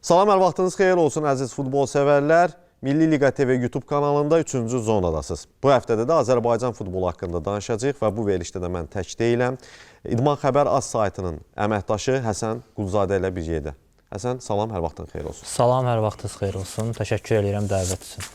Salam, hər vaxtınız xeyir olsun əziz futbol sevərlər. Milli Liqa TV YouTube kanalında 3-cü zonadasınız. Bu həftədə də Azərbaycan futbolu haqqında danışacağıq və bu verilişdə də mən tək deyiləm. İdman Xəbər AS saytının əməkdaşı Həsən Quluzadə ilə bir yerdə. Həsən, salam, hər vaxtın xeyir olsun. Salam, hər vaxtınız xeyir olsun. Təşəkkür edirəm dəvət üçün.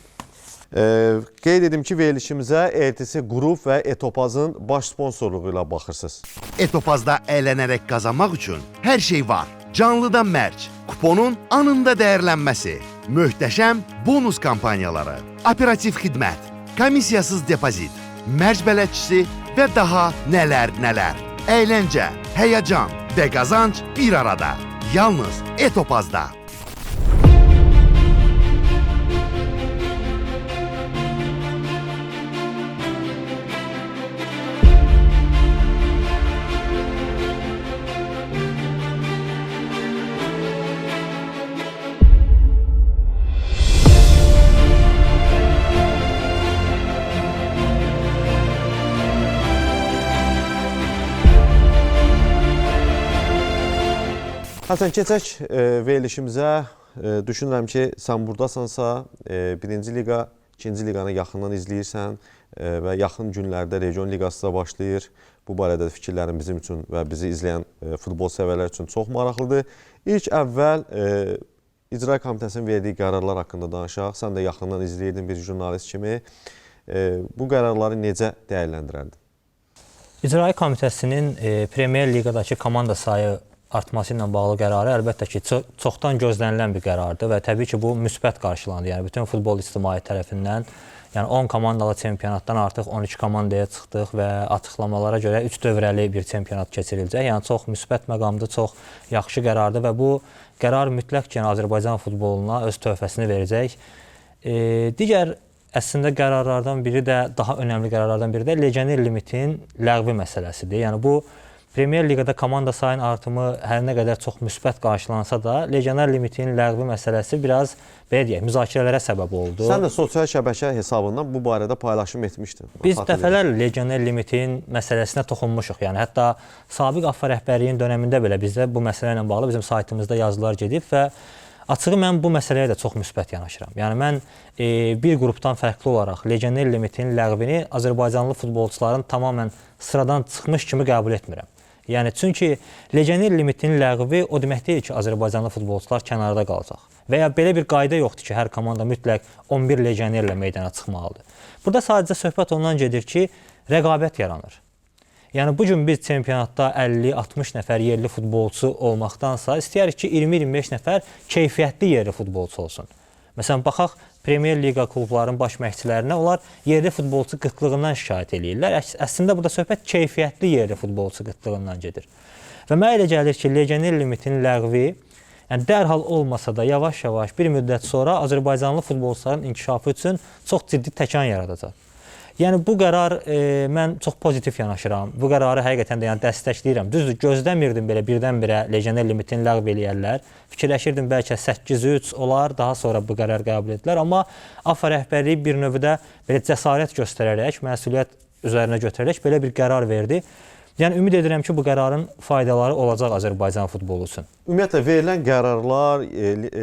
Qeyd edim ki, verilişimizə RTC Qrup və Etopazın baş sponsorluğu ilə baxırsınız. Etopazda əylənərək qazanmaq üçün hər şey var. Canlıdan mərc, kuponun anında dəyərlənməsi, möhtəşəm bonus kampaniyaları, operativ xidmət, komissiyasız depozit, mərc bələdçisi və daha nələr. Əyləncə, həyəcan və qazanc bir arada. Yalnız Etopazda. Həsən, keçək verilişimizə. Düşünürəm ki, sən buradasansa, 1-ci liqa, 2-ci liqanı yaxından izləyirsən və yaxın günlərdə Region Liqası da başlayır. Bu barədə fikirlərin bizim üçün və bizi izləyən futbol sevərlər üçün çox maraqlıdır. İlk əvvəl İcra Komitəsinin verdiyi qərarlar haqqında danışaq. Sən də yaxından izləyirdin bir jurnalist kimi. Bu qərarları necə dəyərləndirərdin? İcra Komitəsinin Premier Liqadakı komanda sayı artması ilə bağlı qərarı əlbəttə ki, çoxdan gözlənilən bir qərardır və təbii ki, bu müsbət qarşılandı. Yəni, bütün futbol ictimaiyyəti tərəfindən, yəni 10 komandalı çempionatdan artıq 12 komandaya çıxdıq və açıqlamalara görə 3 dövrəli bir çempionat keçiriləcək. Yəni, çox müsbət məqamdır, çox yaxşı qərardır və bu qərar mütləq ki, Azərbaycan futboluna öz töhfəsini verəcək. Digər əslində qərarlardan biri də, daha önəmli qərarlardan biri də legioner limitin ləğvi məsələsidir. Yəni, bu Premier Liqada komanda sayının artımı hər nə qədər çox müsbət qarşılansa da, legioner limitin ləğvi məsələsi biraz, belə deyək, müzakirələrə səbəb oldu. Sən də sosial şəbəkə hesabından bu barədə paylaşım etmişdin. Biz dəfələrlə legioner limitin məsələsinə toxunmuşuq. Yəni, hətta sabiq AFFA rəhbərliyin dönəmində belə bizdə bu məsələ ilə bağlı bizim saytımızda yazılar gedib və açığı mən bu məsələyə də çox müsbət yanaşıram. Yəni, mən bir qrupdan fərqli olaraq legioner limitin ləğvini Azərbaycanlı futbolçuların tamamən sıradan çıxmış kimi qəbul etmirəm. Yəni, çünki legioner limitinin ləğvi o demək deyil ki, Azərbaycanlı futbolçular kənarda qalacaq. Və ya belə bir qayda yoxdur ki, hər komanda mütləq 11 legionerlə meydana çıxmalıdır. Burada sadəcə söhbət ondan gedir ki, rəqabət yaranır. Yəni, bugün biz çempionatda 50-60 nəfər yerli futbolçu olmaqdansa, istəyərik ki, 20-25 nəfər keyfiyyətli yerli futbolçu olsun. Məsələn, baxaq Premier Liqa klubların baş məşqçilərinə, onlar yerli futbolçu qıtlığından şikayət edirlər. Əslində, burada söhbət keyfiyyətli yerli futbolçu qıtlığından gedir. Və mənə elə gəlir ki, legioner limitinin ləğvi, yəni dərhal olmasa da yavaş-yavaş bir müddət sonra Azərbaycanlı futbolçuların inkişafı üçün çox ciddi təkan yaradacaq. Yəni, bu qərar mən çox pozitiv yanaşıram. Bu qərarı həqiqətən də yəni, dəstəkləyirəm. Düzdür, gözləmirdim belə birdən-birə legioner limitini ləğv eləyərlər. Fikirləşirdim bəlkə 8-3 olar, daha sonra bu qərar qəbul edilər. Amma AFFA rəhbərliyi bir növdə belə cəsarət göstərərək, məsuliyyət üzərinə götürərək belə bir qərar verdi. Yəni, ümid edirəm ki, bu qərarın faydaları olacaq Azərbaycan futbolu üçün. Ümumiyyətlə, verilən qərarlar,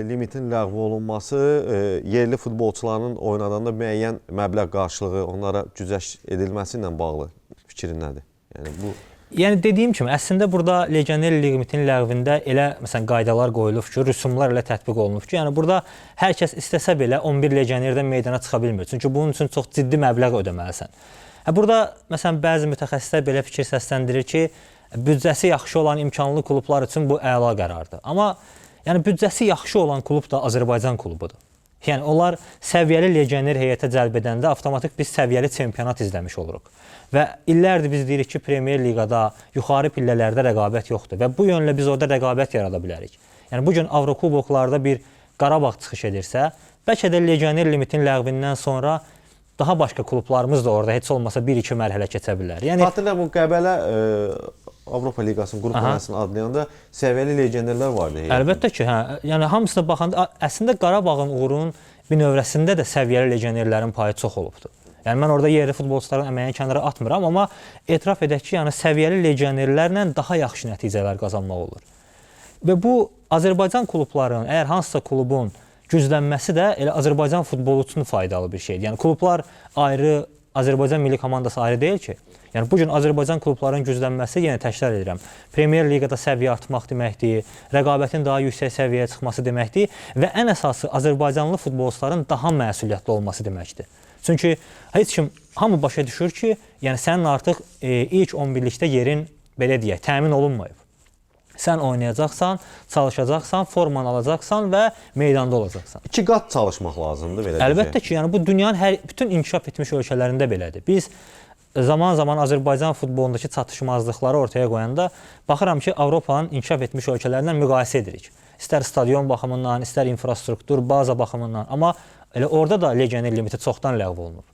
limitin ləğv olunması, yerli futbolçuların oynadanda müəyyən məbləğ qarşılığı onlara güzəşt edilməsi ilə bağlı fikrin nədir? Yəni, dediyim kimi, əslində burada legioner limitinin ləğvində elə məsələn, qaydalar qoyulub ki, rüsumlar elə tətbiq olunub ki, yəni burada hər kəs istəsə belə 11 legionerdən meydana çıxa bilmir. Çünki bunun üçün çox ciddi məbləğ ödəməlisən. Burada, məsələn, bəzi mütəxəssislər belə fikir səsləndirir ki, büdcəsi yaxşı olan imkanlı klublar üçün bu əla qərardır. Amma yəni, büdcəsi yaxşı olan klub da Azərbaycan klubudur. Yəni, onlar səviyyəli legioner heyətə cəlb edəndə avtomatik biz səviyyəli çempionat izləmiş oluruq. Və illərdir biz deyirik ki, Premier Liqada, yuxarı pillələrdə rəqabət yoxdur və bu yönlə biz orada rəqabət yarada bilərik. Yəni, bugün Avrokuboklarda bir Qarabağ çıxış edirsə, bəlkə də legioner limitin ləğvindən sonra daha başqa klublarımız da orada heç olmasa 1-2 mərhələ keçə bilər. Yəni, Xatırlar, bu Qəbələ Avropa Liqasının qrup mərhələsini adlayanda səviyyəli legionerlər vardı. Əlbəttə ki, hə. Yəni, hamısına baxanda, əslində Qarabağın uğurunun bir növrəsində də səviyyəli legionerlərin payı çox olubdur. Yəni, mən orada yerli futbolçuların əməyini kənara atmıram, amma etiraf edək ki, yəni, səviyyəli legionerlərlə daha yaxşı nəticələr qazanmaq olur. Və bu Azərbaycan klublarının, əgər hansısa klubun güclənməsi də elə Azərbaycan futbolu üçün faydalı bir şeydir. Yəni klublar ayrı, Azərbaycan milli komandası ayrı deyil ki. Yəni bu gün Azərbaycan klublarının güclənməsi, yenə təkrar edirəm, Premyer Liqada səviyyə artmaq deməkdir, rəqabətin daha yüksək səviyyəyə çıxması deməkdir və ən əsası Azərbaycanlı futbolçuların daha məsuliyyətli olması deməkdir. Çünki heç kim, hamı başa düşür ki, yəni sənin artıq ilk 11-likdə yerin, belə deyək, təmin olunmayıb. Sən oynayacaqsan, çalışacaqsan, formanı alacaqsan və meydanda olacaqsan. 2 qat çalışmaq lazımdır, belə deyək. Əlbəttə ki, yəni bu dünyanın bütün inkişaf etmiş ölkələrində belədir. Biz zaman-zaman Azərbaycan futbolundakı çatışmazlıqları ortaya qoyanda baxıram ki, Avropanın inkişaf etmiş ölkələrindən müqayisə edirik. İstər stadion baxımından, istər infrastruktur, baza baxımından. Amma elə orada da legioner limiti çoxdan ləğv olunub.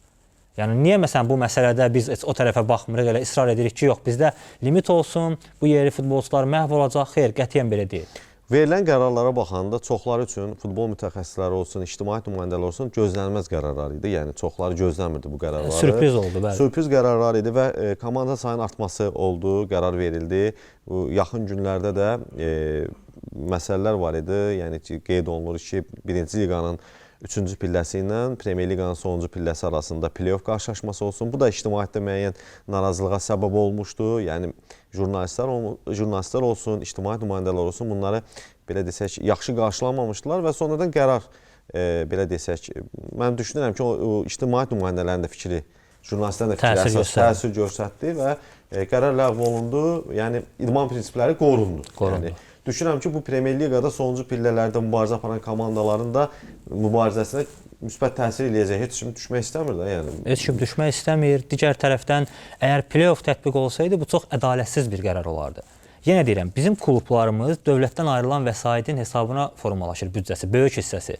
Yəni niyə məsələn bu məsələdə biz o tərəfə baxmırıq, elə israr edirik ki, yox, bizdə limit olsun, bu yerli futbolçular məhv olacaq. Xeyr, qətiyyən belə deyil. Verilən qərarlara baxanda çoxları üçün futbol mütəxəssisləri olsun, ictimai nümayəndələr olsun, gözlənilməz qərarlar idi. Yəni çoxları gözləmirdi bu qərarları. Sürpriz oldu, bəli. Sürpriz qərarlar idi və komanda sayının artması oldu, qərar verildi. Bu yaxın günlərdə də məsələlər var idi. Yəni ki, qeyd olunur ki, 1-ci liqanın 3-cü pilləsi ilə Premyer Liqanın sonuncu pilləsi arasında play-off qarşılaşması olsun. Bu da ictimaiyyətdə müəyyən narazılığa səbəb olmuşdu. Yəni jurnalistlər olsun, ictimai nümayəndələr olsun, bunları belə desək yaxşı qarşılanmamışdılar və sonradan qərar belə desək, mən düşünürəm ki, o ictimai nümayəndələrin də fikri, jurnalistlərin də fikri əsas təsir göstərdi və qərar ləğv olundu. Yəni idman prinsipləri qorundu. Yəni düşünürəm ki, bu Premyer Liqada sonuncu pillələrdə mübarizə aparan komandaların da mübarizəsinə müsbət təsir eləyəcək. Heç kim düşmək istəmir də, yəni. Heç kim düşmək istəmir. Digər tərəfdən, əgər play-off tətbiq olsaydı, bu çox ədalətsiz bir qərar olardı. Yenə deyirəm, bizim klublarımız dövlətdən ayrılan vəsaitin hesabına formalaşır büdcəsi, böyük hissəsi.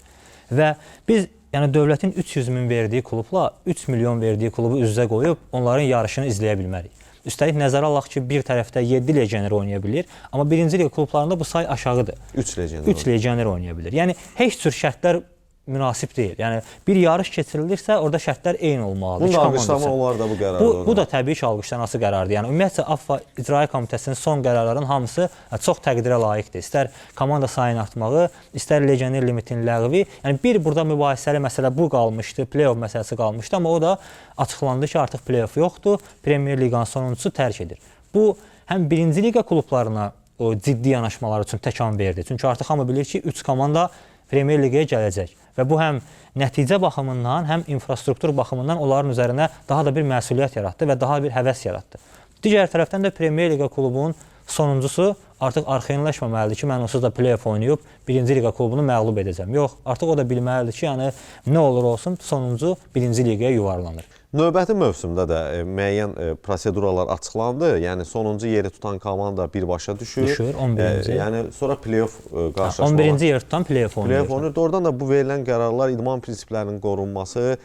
Və biz yəni dövlətin 300 min verdiyi klubla 3 milyon verdiyi klubu üz-üzə qoyub onların yarışını izləyə bilmərik. Üstəlik nəzərə alaq ki, bir tərəfdə 7 legioner oynaya bilir, amma birinci liqa klublarında bu say aşağıdır. 3 legioner oynaya bilir. Yəni heç cür şərtlər münasib deyil. Yəni bir yarış keçirilirsə, orada şərtlər eyni olmalıdır. Bunu da alqışlamaq olar da bu qərarda. Bu da təbii ki, alqışlanası qərardır. Yəni ümumiyyətlə AFFA İcraiyyə Komitəsinin son qərarlarının hamısı çox təqdirə layiqdir. İstər komanda sayının artmağı, istər legioner limitinin ləğvi. Yəni bir burada mübahisəli məsələ bu qalmışdı, play-off məsələsi qalmışdı, amma o da açıqlandı ki, artıq play-off yoxdur. Premyer Liqanın sonuncusu tərk edir. Bu həm birinci liqa klublarına o ciddi yanaşmalar üçün təkan verdi. Çünki artıq hamı bilir ki, 3 komanda Premyer Liqaya gələcək və bu həm nəticə baxımından, həm infrastruktur baxımından onların üzərinə daha da bir məsuliyyət yaratdı və daha bir həvəs yaratdı. Digər tərəfdən də Premyer Liqa klubunun sonuncusu artıq arxayınlaşmamalıdır ki, mən onsuz da play-off oynayıb birinci liqa klubunu məğlub edəcəm. Yox, artıq o da bilməlidir ki, yəni nə olur olsun sonuncu birinci liqaya yuvarlanır. Növbəti mövsümdə də müəyyən proseduralar açıqlandı. Yəni sonuncu yeri tutan komanda birbaşa düşür. 11-ci. Yəni sonra play-off qarşılaşmalar. 11-ci yer tutan play-off oynayır. Oradan da bu verilən qərarlar idman prinsiplərinin qorunması,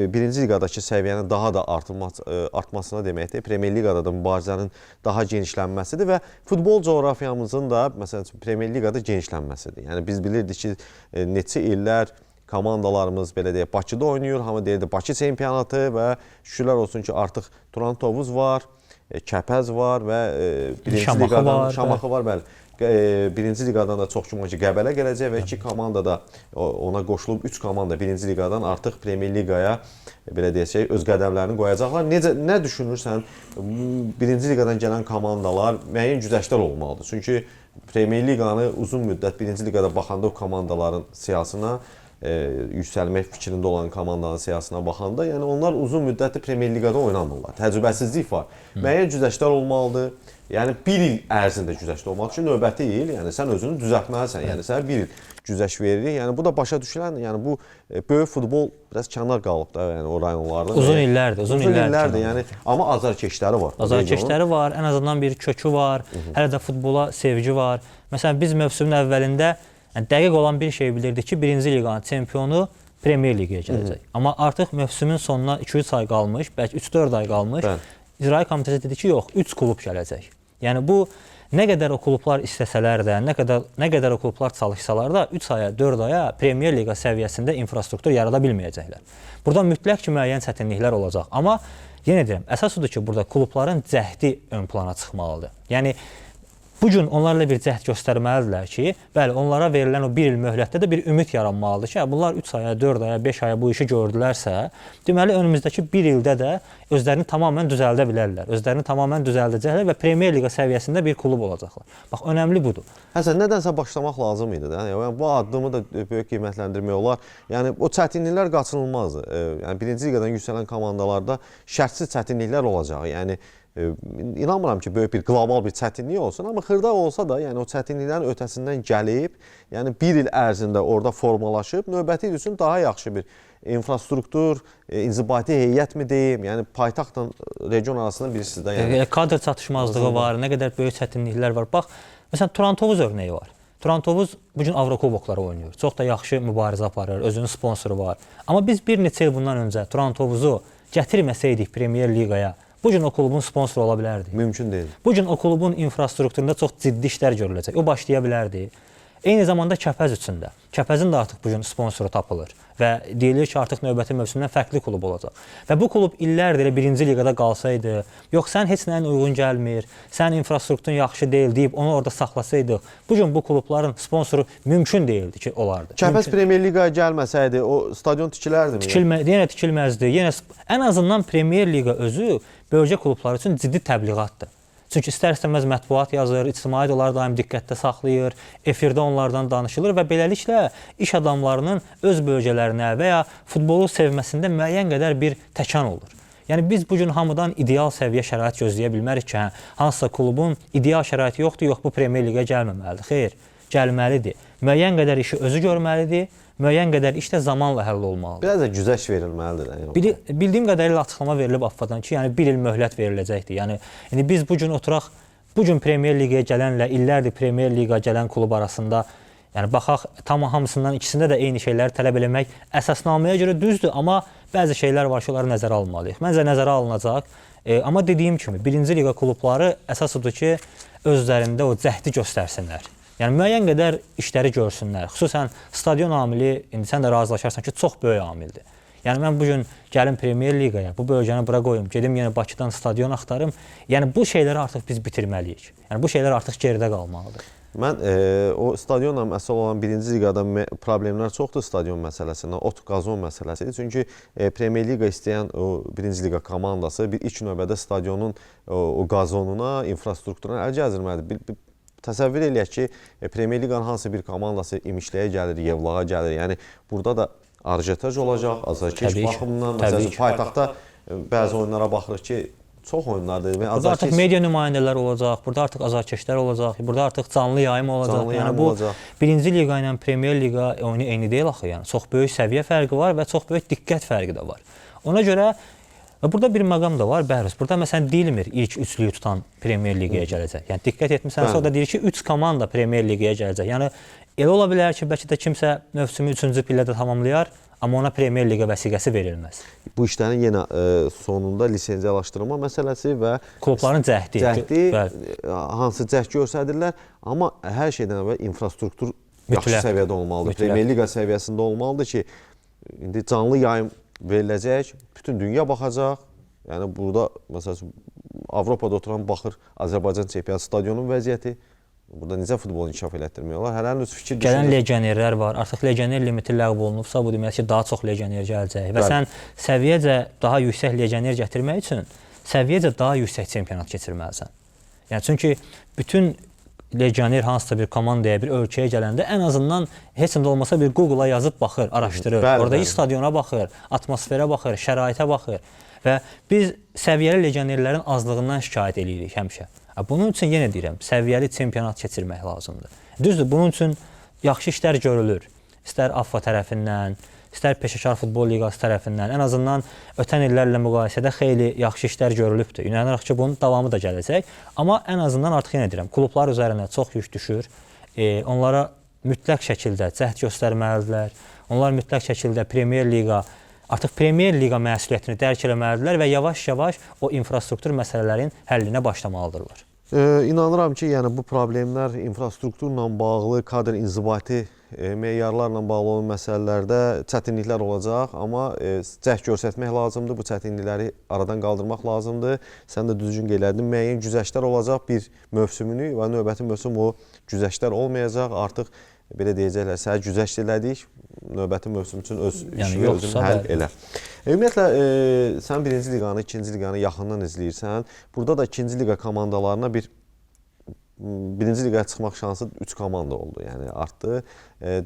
birinci liqadakı səviyyənin daha da artmasına deməkdir. Premyer Liqada da mübarizənin daha genişlənməsidir və futbol coğrafiyamızın da məsələn Premyer Liqada genişlənməsidir. Yəni biz bilirdik ki, neçə illər komandalarımız belə deyək Bakıda oynayır, hamı deyirdi Bakı çempionatı və şükürlər olsun ki, artıq Turantovuz var, Kəpəz var və birinci liqadan Şamaxı var, bəli. Birinci liqadan da çox güman ki, Qəbələ gələcək və 2 komanda da ona qoşulub 3 komanda birinci liqadan artıq Premyer Liqaya belə deyək, öz qədəmlərini qoyacaqlar. Nə düşünürsən? Birinci liqadan gələn komandalar müəyyən güzəştlər olmalıdır. Çünki Premyer Liqanı uzun müddət birinci liqada baxanda o komandaların siyasına yüksəlmək fikrində olan komandanın siyasına baxanda, yəni onlar uzun müddətli Premyer Liqada oynamırlar. Təcrübəsizlik var. Müəyyən güzəştlər olmalıdır. Yəni 1 il ərzində güzəşt olmaq üçün növbəti il, yəni sən özünü düzəltməlisən. Yəni sənə 1 il güzəşt veririk. Yəni bu da başa düşülən, yəni bu böyük futbol biraz kənar qalıb da, yəni o rayonlarda. Uzun illərdir. Yəni amma azarkeşləri var. Azarkeşləri var, ən azından bir kökü var. Hələ də futbola sevgi var. Məsələn biz mövsümün əvvəlində dəqiq olan bir şey bilirdik ki, birinci liqanın çempionu Premyer Liqaya gələcək. Amma artıq mövsümün sonuna 2-3 ay qalmış, bəlkə 3-4 ay qalmış. İcraiyyə Komitəsi dedi ki, yox, 3 klub gələcək. Yəni bu nə qədər o klublar istəsələr də, nə qədər o klublar çalışsalar da 3 aya, 4 aya Premyer Liqa səviyyəsində infrastruktur yarada bilməyəcəklər. Burada mütləq ki, müəyyən çətinliklər olacaq. Amma yenə deyirəm, əsas odur ki, burada klubların cəhdi ön plana çıxmalıdır. Yəni Bu gün onlarla bir cəhd göstərməlidirlər ki, bəli, onlara verilən o 1 il möhlətdə də bir ümid yaranmalıdır ki, bunlar 3 aya, 4 aya, 5 aya bu işi gördülərsə, deməli önümüzdəki 1 ildə də özlərini tamamilə düzəldə bilərlər. Özlərini tamamilə düzəldəcəklər və Premyer Liqa səviyyəsində bir klub olacaqlar. Bax, önəmli budur. Həsən, nədənsə başlamaq lazım idi də. Yəni bu addımı da böyük qiymətləndirmək olar. Yəni o çətinliklər qaçınılmazdır. Yəni birinci liqadan yüksələn komandalarda şərtsiz çətinliklər olacaq. Yəni inanmıram ki, böyük bir qlobal bir çətinlik olsun, amma xırda olsa da, yəni o çətinliklərin ötəsindən gəlib, yəni 1 il ərzində orada formalaşıb, növbəti il üçün daha yaxşı bir infrastruktur, inzibati heyət mi deyim, yəni paytaxtla region arasında bilirsiniz də. Yəni kadr çatışmazlığı var, nə qədər böyük çətinliklər var. Bax, məsələn, Turantovuz örneği var. Turantovuz bu gün Avrokubokları oynayır. Çox da yaxşı mübarizə aparır, özünün sponsoru var. Amma biz bir neçə il bundan öncə Turantovuzu gətirməsəydik Premyer Liqaya, bu gün o klubun sponsoru ola bilərdi. mümkün deyil. Bu gün o klubun infrastrukturunda çox ciddi işlər görüləcək. O başlaya bilərdi. Eyni zamanda Kəpəz üçün də. Kəpəzin də artıq bu gün sponsoru tapılır və deyilir ki, artıq növbəti mövsümdən fərqli klub olacaq. Və bu klub illərdir birinci liqada qalsaydı, yox sən heç nəyin uyğun gəlmir, sən infrastrukturun yaxşı deyil deyib onu orada saxlasaydıq, bu gün bu klubların sponsoru mümkün deyildi ki, olardı. Kəpəz Premyer Liqaya gəlməsəydi, o stadion tikilərdimi? Yenə tikilməzdi. Yenə ən azından Premyer Liqa özü bölgə klubları üçün ciddi təbliğatdır. Çünki istər-istəməz mətbuat yazır, ictimai onları daim diqqətdə saxlayır, efirdə onlardan danışılır və beləliklə iş adamlarının öz bölgələrinə və ya futbolu sevməsində müəyyən qədər bir təkan olur. Yəni biz bu gün hamıdan ideal səviyyə şərait gözləyə bilmərik ki, hansısa klubun ideal şəraiti yoxdur, yox bu Premyer Liqaya gəlməməlidir. Xeyr, gəlməlidir. Müəyyən qədər işi özü görməlidir. Müəyyən qədər iş də zamanla həll olmalıdır. Biraz da güzəşt verilməlidir. Bildiyim qədərilə açıqlama verilib AFFA-dan ki, yəni 1 il möhlət veriləcəkdir. Yəni indi biz bu gün oturaq, bu gün Premyer Liqaya gələnlə illərdir Premyer Liqaya gələn klub arasında, yəni baxaq, tam hamısından ikisində də eyni şeyləri tələb eləmək əsasnaməyə görə düzdür, amma bəzi şeylər var ki, onları nəzərə almalıyıq. Məncə nəzərə alınacaq. Amma dediyim kimi, birinci liqa klubları əsas odur ki, özlərində o cəhdi göstərsinlər. Yəni müəyyən qədər işləri görsünlər. Xüsusən stadion amili, indi sən də razılaşarsan ki, çox böyük amildir. Yəni mən bu gün gəlim Premyer Liqaya, bu bölgəni bura qoyum, gedim yenə Bakıdan stadion axtarım. Yəni bu şeyləri artıq biz bitirməliyik. Yəni bu şeylər artıq geridə qalmalıdır. Mən o stadionla məsələ olan birinci liqada problemlər çoxdur stadion məsələsində, ot qazon məsələsidir. Çünki Premyer Liqa istəyən o birinci liqa komandası bir ilk növbədə stadionun o qazonuna, infrastrukturuna əl gəzdirməlidir. Təsəvvür eləyək ki, Premyer Liqanın hansı bir komandası İmişliyə gəlir, Yevlağa gəlir. Yəni burada da arjetaj olacaq, azarkeş baxımından. Məsələn, paytaxtda bəzi oyunlara baxırıq ki, çox oyunlardır. Burada artıq media nümayəndələri olacaq, burada artıq azarkeşlər olacaq, burada artıq canlı yayım olacaq. Yəni bu birinci liqa ilə Premyer Liqa oyunu eyni deyil axı. Yəni çox böyük səviyyə fərqi var və çox böyük diqqət fərqi də var. Ona görə burada bir məqam da var, Bəhruz. Burada məsələn deyilmir ilk üçlüyü tutan Premyer Liqaya gələcək. Yəni diqqət etmisənsə orada deyir ki, 3 komanda Premyer Liqaya gələcək. Yəni elə ola bilər ki, bəlkə də kimsə mövsümü 3-cü pillədə tamamlayar, amma ona Premyer Liqa vəsiqəsi verilməz. Bu işlərin yenə sonunda lisenziyalaşdırma məsələsi və klubların cəhdi hansı cəhd göstərirlər, amma hər şeydən əvvəl infrastruktur yaxşı səviyyədə olmalıdır. Premyer Liqa səviyyəsində olmalıdır ki, indi canlı yayım veriləcək, bütün dünya baxacaq. Yəni burada məsələn Avropada oturan baxır Azərbaycan çempionat stadionun vəziyyəti. Burada necə futbolu inkişaf elətdirmək olar? Hərənin öz fikir düşünür. Gələn legionerlər var. Artıq legioner limiti ləğv olunubsa, bu demək ki, daha çox legioner gələcək. Və sən səviyyəcə daha yüksək legioner gətirmək üçün səviyyəcə daha yüksək çempionat keçirməlisən. Yəni çünki bütün legioner hansısa bir komandaya, bir ölkəyə gələndə ən azından heç nə olmasa bir Google-a yazıb baxır, araşdırır. Orada stadiona baxır, atmosferə baxır, şəraitə baxır. Və biz səviyyəli legionerlərin azlığından şikayət edirik həmişə. Bunun üçün yenə deyirəm, səviyyəli çempionat keçirmək lazımdır. Düzdür, bunun üçün yaxşı işlər görülür. İstər AFFA tərəfindən, istər Peşəkar Futbol Liqası tərəfindən, ən azından ötən illərlə müqayisədə xeyli yaxşı işlər görülübdür. İnanırıq ki, bunun davamı da gələcək. Amma ən azından artıq yenə deyirəm, klublar üzərinə çox yük düşür. Onlara mütləq şəkildə cəhd göstərməlidirlər. Onlar mütləq şəkildə Premyer Liqa, artıq Premyer Liqa məsuliyyətini dərk eləməlidirlər və yavaş-yavaş o infrastruktur məsələlərin həllinə başlamalıdırlar. İnanıram ki, yəni bu problemlər infrastrukturla bağlı, kadr inzibati meyarlarla bağlı olan məsələlərdə çətinliklər olacaq, amma cəhd göstərmək lazımdır, bu çətinlikləri aradan qaldırmaq lazımdır. Sən də düzgün qeyd etdin, müəyyən güzəştlər olacaq bir mövsümünü və növbəti mövsüm o güzəştlər olmayacaq. Artıq belə deyəcəklər, səhər güzəşt elədik, növbəti mövsüm üçün öz işini özün həll elə. Ümumiyyətlə, sən 1-ci liqanı, 2-ci liqanı yaxından izləyirsən. Burada da 2-ci liqa komandalarına birinci liqaya çıxmaq şansı 3 komanda oldu, yəni artdı.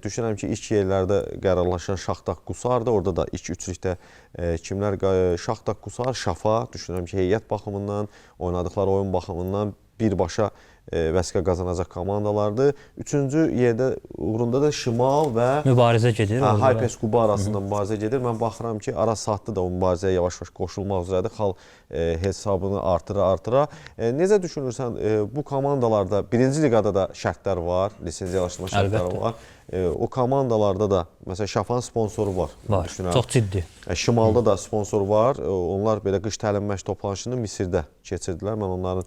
Düşünürəm ki, ilk yerlərdə qərarlaşan Şaxtaq Qusardır, orada da ilk üçlükdə kimlər? Şaxtaq Qusar, Şafa, düşünürəm ki, heyət baxımından, oynadıqları oyun baxımından birbaşa vəsiqə qazanacaq komandalardır. Üçüncü yerdə uğrunda da Şimal və mübarizə gedir. Hypes Quba arasında mübarizə gedir. Mən baxıram ki, Araz Saatlı da o mübarizəyə yavaş-yavaş qoşulmaq üzrədir. Xal hesabını artıra. Necə düşünürsən, bu komandalarda, birinci liqada da şərtlər var, lisenziyalaşdırma şərtləri var. O komandalarda da, məsələn, Şafanın sponsoru var. Var, çox ciddi. Şimalda da sponsor var. Onlar belə qış təlim-məşq toplanışını Misirdə keçirdilər. Mən onların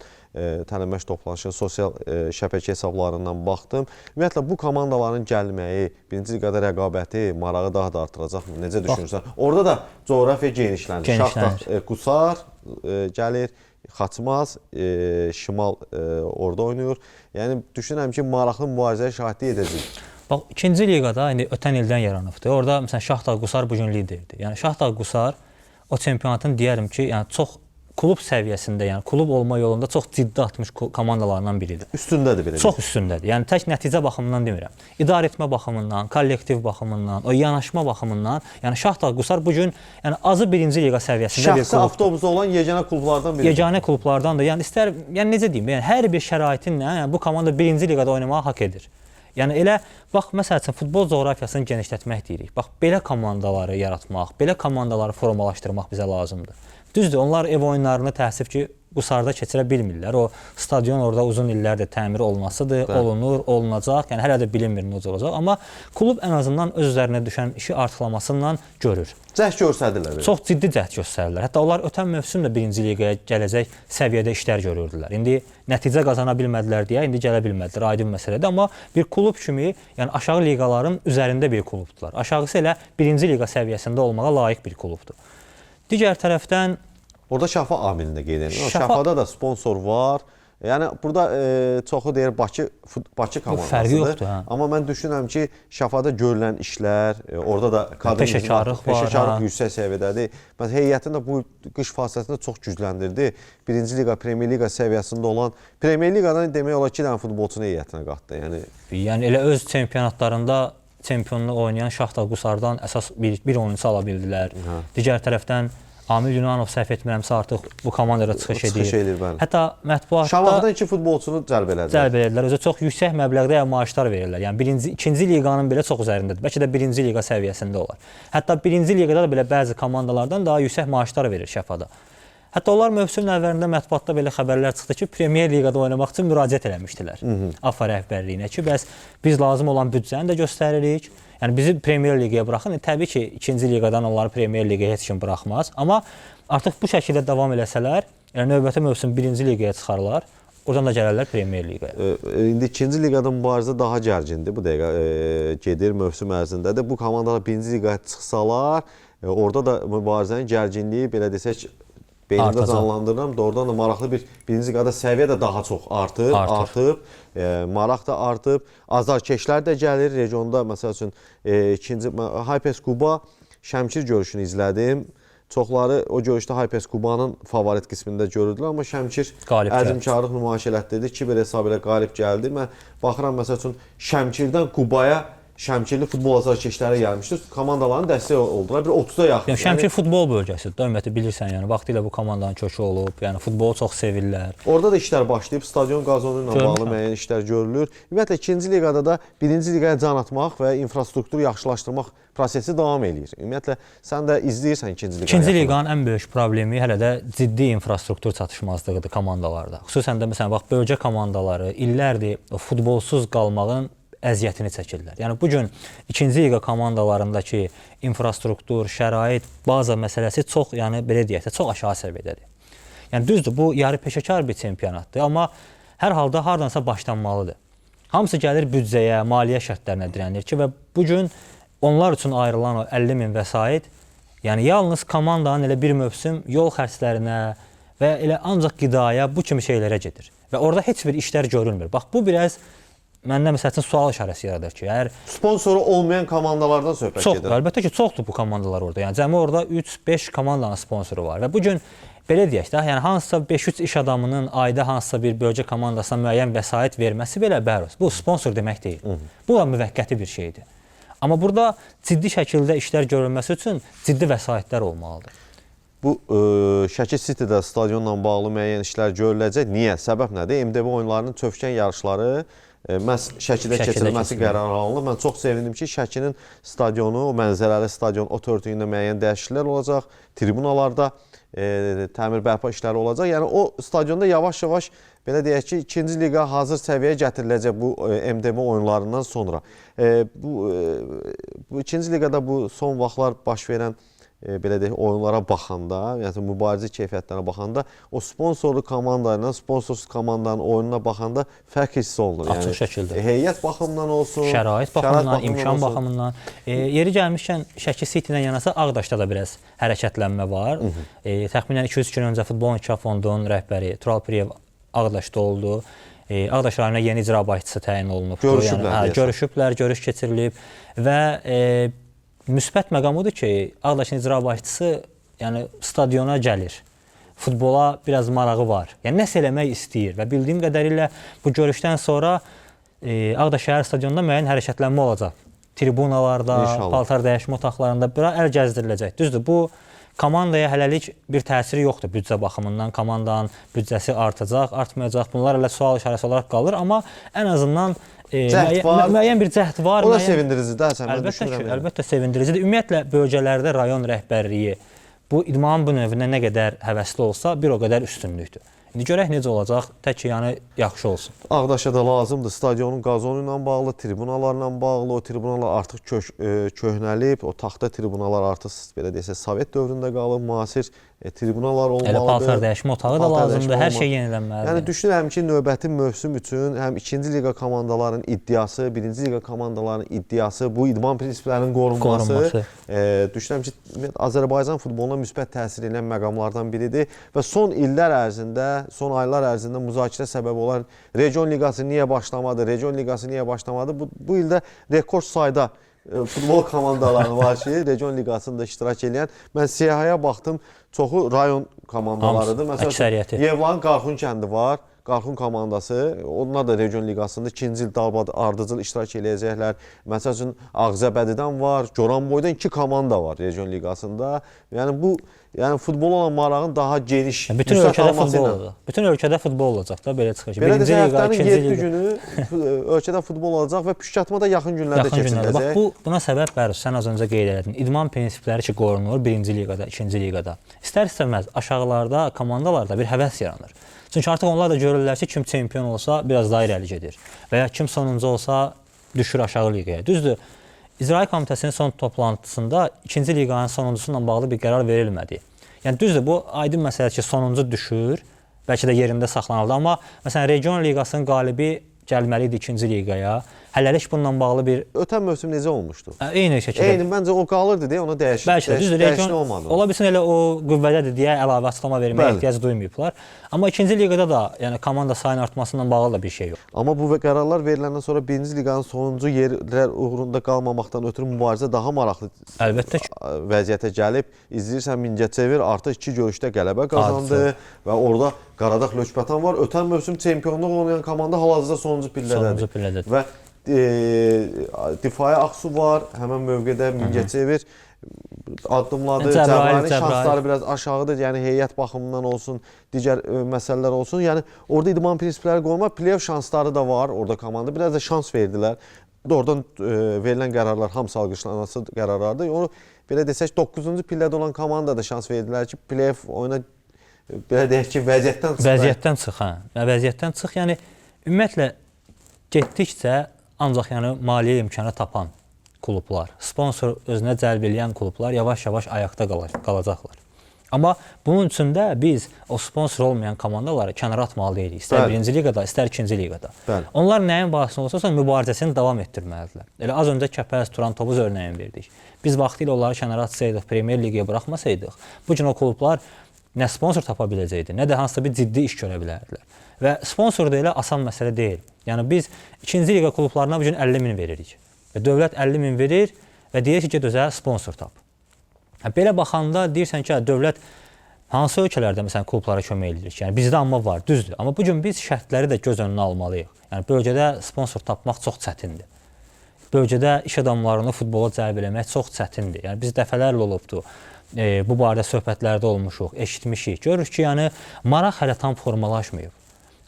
təlim-məşq toplanışını sosial şəbəkə hesablarından baxdım. Ümumiyyətlə, bu komandaların gəlməyi, birinci liqada rəqabəti, marağı daha da artıracaqmı? Necə düşünürsən? Orada da coğrafiya genişlənir. Şaxtaq Qusar gəlir, Xaçmaz, Şimal orada oynayır. Yəni, düşünürəm ki, maraqlı mübarizəyə şahidlik edəcəyik. Bax, ikinci liqada indi ötən ildən yaranıbdır. Orada məsələn Şaxtaq Qusar bu gün liderdir. Yəni Şaxtaq Qusar o çempionatın deyərəm ki, yəni çox klub səviyyəsində, yəni klub olma yolunda çox ciddi atmış komandalarından biridir. Üstündədir belə. Çox üstündədir. Yəni tək nəticə baxımından demirəm. İdarə etmə baxımından, kollektiv baxımından, o yanaşma baxımından, yəni Şaxtaq Qusar bu gün yəni azı birinci liqa səviyyəsində bir klubdur. Şəxsi avtobusu olan yeganə klublardan biridir. Yeganə klublardan da, yəni istər, yəni necə deyim, yəni hər bir şəraitinlə yəni bu komanda birinci liqada oynamağı haqq edir. Yəni elə bax məsəl üçün futbol coğrafiyasını genişlətmək deyirik. Bax belə komandaları yaratmaq, belə komandaları formalaşdırmaq bizə lazımdır. Düzdür, onlar ev oyunlarını təəssüf ki, Qusarda keçirə bilmirlər. O stadion orada uzun illərdir təmir olunasıdır, olunur, olunacaq. Yəni hələ də bilinmir necə olacaq, amma klub ən azından öz üzərinə düşən işi artırlamasıyla görür. Cəhd göstərdirlər. Çox ciddi cəhd göstərirlər. Hətta onlar ötən mövsüm də birinci liqaya gələcək səviyyədə işlər görürdülər. İndi nəticə qazana bilmədilər deyə indi gələ bilmədilər, aydın məsələdir. Amma bir klub kimi, yəni aşağı liqaların üzərində bir klubdular. Aşağısı elə birinci liqa səviyyəsində olmağa layiq bir klubdur. Digər tərəfdən orada Şafa amilini də qeyd edir. Şafada da sponsor var. Yəni burada çoxu deyir Bakı komandasıdır. Fərqi yoxdur, hə. Amma mən düşünürəm ki, Şafada görülən işlər, orada da peşəkarlıq yüksək səviyyədədir. Məsələn, heyətini də bu qış fasiləsində çox gücləndirdi. Birinci liqa, Premyer Liqa səviyyəsində olan Premyer Liqadan demək olar 2 dənə futbolçunu heyətinə qatdı. Yəni elə öz çempionatlarında çempionluq oynayan Şaxtaq Qusardan əsas bir oyunçu ala bildilər. Digər tərəfdən Amil Yunanov səhv etmirəmsə artıq bu komandada çıxış edir. Hətta mətbuatda Şamaxıdan 2 futbolçunu cəlb elədilər. Özü çox yüksək məbləğdə maaşlar verirlər. Yəni ikinci liqanın belə çox üzərindədir. Bəlkə də birinci liqa səviyyəsində olar. Hətta birinci liqada da belə bəzi komandalardan daha yüksək maaşlar verir Şafada. Hətta onlar mövsümün əvvəlində mətbuatda belə xəbərlər çıxdı ki, Premyer Liqada oynamaq üçün müraciət eləmişdilər AFFA rəhbərliyinə ki, bəs biz lazım olan büdcəni də göstəririk. Yəni bizi Premyer Liqaya buraxın. Təbii ki, ikinci liqadan onları Premyer Liqaya heç kim buraxmaz. Amma artıq bu şəkildə davam eləsələr, yəni növbəti mövsüm birinci liqaya çıxarlar. Oradan da gələrlər Premyer Liqaya. İndi ikinci liqada mübarizə daha gərgindir. Bu dəqiqə gedir mövsüm ərzindədir. Bu komandalar birinci liqaya çıxsalar, orada da mübarizənin gərginliyi belə desək beynimdə canlandırıram. Doğrudan da maraqlı birinci liqada səviyyə də daha çox artıb. Maraq da artıb. Azarkeşlər də gəlir. Regionda məsəl üçün ikinci Hypes Quba Şəmkir görüşünü izlədim. Çoxları o görüşdə Hypes Qubanın favorit qismində görürdülər, amma Şəmkir əzmkarlıq nümayiş elətdirdi. 2-1 hesab ilə qalib gəldi. Mən baxıram məsəl üçün Şəmkirdən Qubaya Şəmkirli futbol azarkeşləri gəlmişdir. Komandaların dəstək oldular. Bir 30-a yaxın. Yəni Şəmkir futbol bölgəsidir. Ümumiyyətlə bilirsən, yəni vaxtilə bu komandanın kökü olub. Yəni futbolu çox sevirlər. Orada da işlər başlayıb. Stadion qazonu ilə bağlı müəyyən işlər görülür. Ümumiyyətlə ikinci liqada da birinci liqaya can atmaq və infrastrukturu yaxşılaşdırmaq prosesi davam eləyir. Ümumiyyətlə sən də izləyirsən ikinci liqanı. İkinci liqanın ən böyük problemi hələ də ciddi infrastruktur çatışmazlığıdır komandalarda. Xüsusən də məsələn bax bölgə komandaları illərdir futbolsuz qalmağın əziyyətini çəkirlər. Yəni bu gün ikinci liqa komandalarındakı infrastruktur, şərait, baza məsələsi çox, yəni belə deyək də, çox aşağı səviyyədədir. Yəni düzdür, bu yarı peşəkar bir çempionatdır, amma hər halda hardansa başlanmalıdır. Hamısı gəlir büdcəyə, maliyyə şərtlərinə dirənir ki, və bu gün onlar üçün ayrılan o 50 min vəsait, yəni yalnız komandanın elə bir mövsüm yol xərclərinə və elə ancaq qidaya, bu kimi şeylərə gedir. Və orada heç bir işlər görülmür. Bax, bu biraz məndə məsəl üçün sual işarəsi yaradır ki, əgər Sponsoru olmayan komandalardan söhbət çox, gedir. əlbəttə ki, çoxdur bu komandalar orada. Yəni cəmi orada 3-5 komandanın sponsoru var və bu gün belə deyək də, yəni hansısa 5-3 iş adamının ayda hansısa bir bölgə komandasına müəyyən vəsait verməsi belə bəri. Bu sponsor demək deyil. Bu da müvəqqəti bir şeydir. Amma burada ciddi şəkildə işlər görülməsi üçün ciddi vəsaitlər olmalıdır. Bu Şəki City'də stadionla bağlı müəyyən işlər görüləcək. Niyə? Səbəb nədir? MDB oyunlarının çövkən yarışları məhz Şəkidə keçirilməsi qərarı alınıb. Mən çox sevindim ki, Şəkinin stadionu, o mənzərəli stadion, o törtüyündə müəyyən dəyişikliklər olacaq. Tribunalarda təmir bərpa işləri olacaq. Yəni o stadionda yavaş-yavaş belə deyək ki, 2-ci liqa hazır səviyyəyə gətiriləcək bu MDB oyunlarından sonra. Bu 2-ci liqada bu son vaxtlar baş verən belə deyək, oyunlara baxanda, yəni mübarizə keyfiyyətlərinə baxanda, o sponsorlu komanda ilə sponsorsuz komandanın oyununa baxanda fərq hiss olunur. Açıq şəkildə. Heyət baxımından olsun, şərait baxımından, olsun. imkan baxımından. Yeri gəlmişkən Şəki City-dən yanasa Ağdaşda da biraz hərəkətlənmə var. Təxminən 200 gün öncə Futbol İnkişaf Fondunun rəhbəri Tural Piriyev Ağdaşda oldu. Ağdaş rayonuna yeni icra başçısı təyin olunub. Görüşüblər, görüş keçirilib və müsbət məqam odur ki, Ağdaşın icra başçısı yəni stadiona gəlir. Futbola biraz marağı var. Yəni nəsə eləmək istəyir və bildiyim qədərilə bu görüşdən sonra Ağdaş şəhər stadionunda müəyyən hərəkətlənmə olacaq. Tribunalarda, paltar dəyişmə otaqlarında biraz əl gəzdiriləcək. Düzdür, bu komandaya hələlik bir təsiri yoxdur büdcə baxımından. Komandanın büdcəsi artacaq, artmayacaq. Bunlar elə sual işarəsi olaraq qalır, amma ən azından müəyyən bir cəhd var. O da sevindiricidir, mən düşünürəm. Əlbəttə sevindiricidir. Ümumiyyətlə bölgələrdə rayon rəhbərliyi bu idmanın bu növünə nə qədər həvəsli olsa, bir o qədər üstünlükdür. İndi görək necə olacaq, tək ki, yəni yaxşı olsun. Ağdaşa da lazımdır. Stadionun qazonu ilə bağlı, tribunalarla bağlı, o tribunalar artıq köhnəlib, o taxta tribunalar artıq belə desək Sovet dövründə qalıb, müasir tribunalar olmalıdır. Elə paltar dəyişmə otağı da lazımdır, hər şey yenilənməlidir. Yəni düşünürəm ki, növbəti mövsüm üçün həm 2-ci liqa komandalarının iddiası, 1-ci liqa komandalarının iddiası, bu idman prinsiplərinin qorunması, düşünürəm ki, Azərbaycan futboluna müsbət təsir edən məqamlardan biridir və son illər ərzində, son aylar ərzində müzakirə səbəbi olan region liqası niyə başlamadı, region liqası niyə başlamadı? Bu ildə rekord sayda futbol komandaları var ki, region liqasında iştirak edən. Mən siyahıya baxdım, çoxu rayon komandalarıdır. Məsələn, Yevlaxın Qarxun kəndi var, Qarxun komandası. Onlar da region liqasında 2-ci il ardıcıl iştirak eləyəcəklər. Məsəl üçün Ağzəbədidən var, Goranboydan 2 komanda var region liqasında. Yəni bu futbola olan marağın daha geniş bütün ölkədə futbol olacaq. Bütün ölkədə futbol olacaq da belə çıxır ki, belə də həftənin 7 günü ölkədə futbol olacaq və püşkatma da yaxın günlərdə keçiriləcək. Bax buna səbəb Bərus, sən az öncə qeyd etdin. İdman prinsipləri ki qorunur 1-ci liqada, 2-ci liqada. İstər-istəməz aşağılarda, komandalarda bir həvəs yaranır. Çünki artıq onlar da görürlər ki, kim çempion olsa biraz daha irəli gedir və ya kim sonuncu olsa düşür aşağı liqaya. Düzdür, İcra Komitəsinin son toplantısında 2-ci liqanın sonuncusu ilə bağlı bir qərar verilmədi. Yəni düzdür, bu aydın məsələdir ki, sonuncu düşür, bəlkə də yerində saxlanıldı, amma məsələn region liqasının qalibi gəlməli idi 2-ci liqaya. Hələlik bununla bağlı bir ötən mövsüm necə olmuşdu? Eyni şəkildə. Eyni, məncə o qalırdı deyə ona dəyişiklik olmadı. Ola bilsin elə o qüvvədədir deyə əlavə açıqlama verməyə ehtiyac duymayıblar. Amma 2-ci liqada da, yəni komanda sayının artmasından bağlı da bir şey yox. Amma bu qərarlar veriləndən sonra 1-ci liqanın sonuncu yerlər uğrunda qalmamaqdan ötürü mübarizə daha maraqlı vəziyyətə gəlib. İzləyirsən Mingəçevir artıq 2 görüşdə qələbə qazandı və orada Qaradağ Lökbətan var. Ötən mövsüm çempionluq oynayan komanda hal-hazırda sonuncu pillədədir. Və Difai Aksu var, həmən mövqedə Mingəçevir addımladı, Cəbrayilin şansları biraz aşağıdır, yəni heyət baxımından olsun, digər məsələlər olsun. Yəni orada idman prinsipləri qoymaq, playoff şansları da var orada komanda, biraz da şans verdilər. Oradan verilən qərarlar hamısı alqışlanması qərarlardır. Onu belə desək 9-cu pillədə olan komanda da şans verdilər ki, playoff oyuna belə deyək ki, vəziyyətdən çıx. Vəziyyətdən çıx, hə. Vəziyyətdən çıx, yəni ümumiyyətlə getdikcə ancaq yəni maliyyə imkanı tapan klublar, sponsor özünə cəlb edən klublar yavaş-yavaş ayaqda qalacaqlar. Amma bunun üçün də biz o sponsor olmayan komandaları kənara atmalı deyilik. İstər Bəli. 1-ci liqada, istər 2-ci liqada. Bəli. Onlar nəyin bahasına olsa mübarizəsini davam etdirməlidirlər. Elə az öncə Kəpəz, Turan Tovuz örnəyini verdik. Biz vaxtilə onları kənara atsaydıq, Premyer Liqaya buraxmasaydıq, bu gün o klublar nə sponsor tapa biləcəkdi, nə də hansısa bir ciddi iş görə bilərdilər. Və sponsor da elə asan məsələ deyil. Yəni biz 2-ci liqa klublarına bu gün 50 min veririk. Və dövlət 50 min verir və deyir ki, get özə sponsor tap. Belə baxanda deyirsən ki, dövlət hansı ölkələrdə məsələn klublara kömək edirik? Yəni bizdə amma var, düzdür. Amma bu gün biz şərtləri də göz önünə almalıyıq. Yəni bölgədə sponsor tapmaq çox çətindir. Bölgədə iş adamlarını futbola cəlb eləmək çox çətindir. Yəni biz dəfələrlə olubdur. Bu barədə söhbətlərdə olmuşuq, eşitmişik. Görürük ki, yəni maraq hələ tam formalaşmayıb.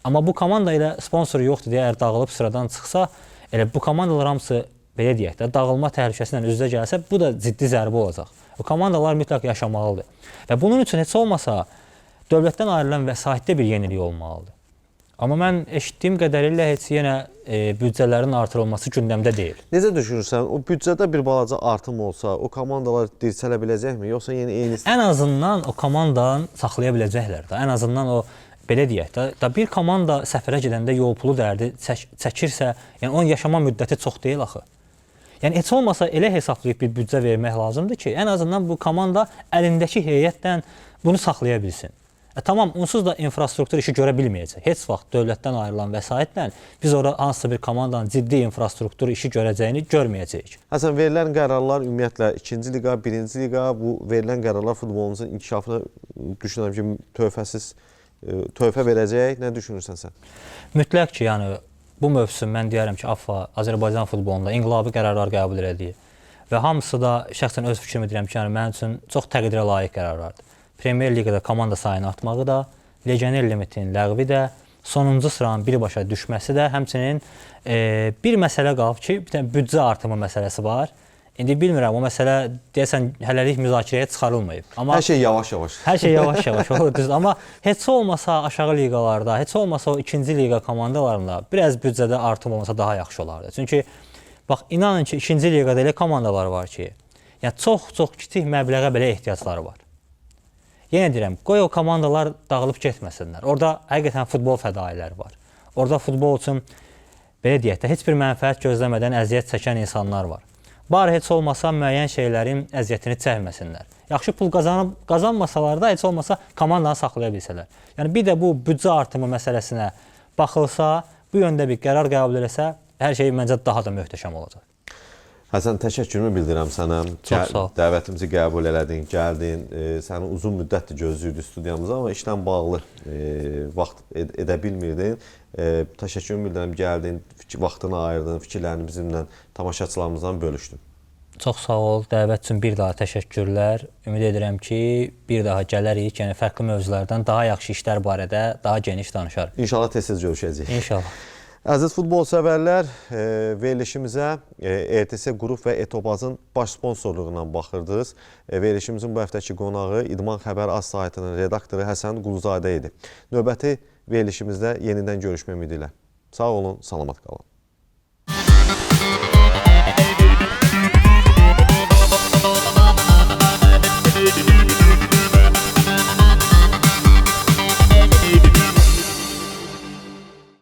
Amma bu komanda ilə sponsor yoxdur deyə əgər dağılıb sıradan çıxsa, elə bu komandalar hamısı belə deyək də dağılma təhlükəsi ilə üz-üzə gəlsə, bu da ciddi zərbə olacaq. Bu komandalar mütləq yaşamalıdır. Və bunun üçün heç olmasa dövlətdən ayrılan vəsaitdə bir yenilik olmalıdır. Amma mən eşitdiyim qədərilə heç yenə büdcələrin artırılması gündəmdə deyil. Necə düşünürsən, o büdcədə bir balaca artım olsa, o komandalar dirçələ biləcəkmi, yoxsa eyni? Ən azından o komandanı saxlaya biləcəklər də. Ən azından o belə deyək də, bir komanda səfərə gedəndə yol pulu dərdi çəkirsə, yəni onun yaşama müddəti çox deyil axı. Yəni heç olmasa elə hesablayıb bir büdcə vermək lazımdır ki, ən azından bu komanda əlindəki heyətdən bunu saxlaya bilsin. Tamam, onsuz da infrastruktur işi görə bilməyəcək. Heç vaxt dövlətdən ayrılan vəsaitlə biz orada hansısa bir komandanın ciddi infrastruktur işi görəcəyini görməyəcəyik. Həsən, verilən qərarlar ümumiyyətlə 2-ci liqa, 1-ci liqa, bu verilən qərarlar futbolumuzun inkişafına düşünürəm ki, töhfə verəcək. Nə düşünürsən sən? Mütləq ki, yəni bu mövsüm mən deyərəm ki, AFFA Azərbaycan futbolunda inqilabi qərarlar qəbul elədi. Və hamısı da şəxsən öz fikrimi deyirəm ki, yəni mənim üçün çox təqdirə layiq qərarlardır. Premyer Liqada komanda sayını artmağı da, legioner limitinin ləğvi də, sonuncu sıranın birbaşa düşməsi də, həmçinin bir məsələ qalıb ki, bir dənə büdcə artımı məsələsi var. İndi bilmirəm, o məsələ deyəsən hələlik müzakirəyə çıxarılmayıb. Amma hər şey yavaş-yavaş. Hər şey yavaş-yavaş olur, düzdür. Amma heç olmasa aşağı liqalarda, heç olmasa o 2-ci liqa komandalarında biraz büdcədə artım olmasa daha yaxşı olardı. Çünki bax, inanın ki, 2-ci liqada elə komandalar var ki, yəni çox kiçik məbləğə belə ehtiyacları var. Yenə deyirəm, qoy o komandalar dağılıb getməsinlər. Orada həqiqətən futbol fədailəri var. Orada futbol üçün belə deyək də heç bir mənfəət gözləmədən əziyyət çəkən insanlar var. Bari heç olmasa müəyyən şeylərin əziyyətini çəkməsinlər. Yaxşı pul qazanmasalar da heç olmasa komandanı saxlaya bilsələr. Yəni bir də bu büdcə artımı məsələsinə baxılsa, bu yöndə bir qərar qəbul eləsə, hər şey məncə daha da möhtəşəm olacaq. Həsən, təşəkkürümü bildirirəm sənə. Çox sağ ol. Dəvətimizi qəbul elədin, gəldin. Səni uzun müddətdir gözləyirdik studiyamıza, amma işlə bağlı vaxt edə bilmirdin. Təşəkkürümü bildirirəm, gəldin, vaxtını ayırdın, fikirlərini bizimlə tamaşaçılarımızdan bölüşdün. Çox sağ ol. Dəvət üçün bir daha təşəkkürlər. Ümid edirəm ki, bir daha gələrik. Yəni fərqli mövzulardan daha yaxşı işlər barədə daha geniş danışarıq. İnşallah tez-tez görüşəcəyik. İnşallah. Əziz futbol sevərlər, verilişimizə ETS Qrup və Etobazın baş sponsorluğuna baxırdınız. Verilişimizin bu həftəki qonağı İdman Xəbər Az saytının redaktoru Həsən Quluzadə idi. Növbəti verilişimizdə yenidən görüşmək ümidi ilə. Sağ olun, salamat qalın.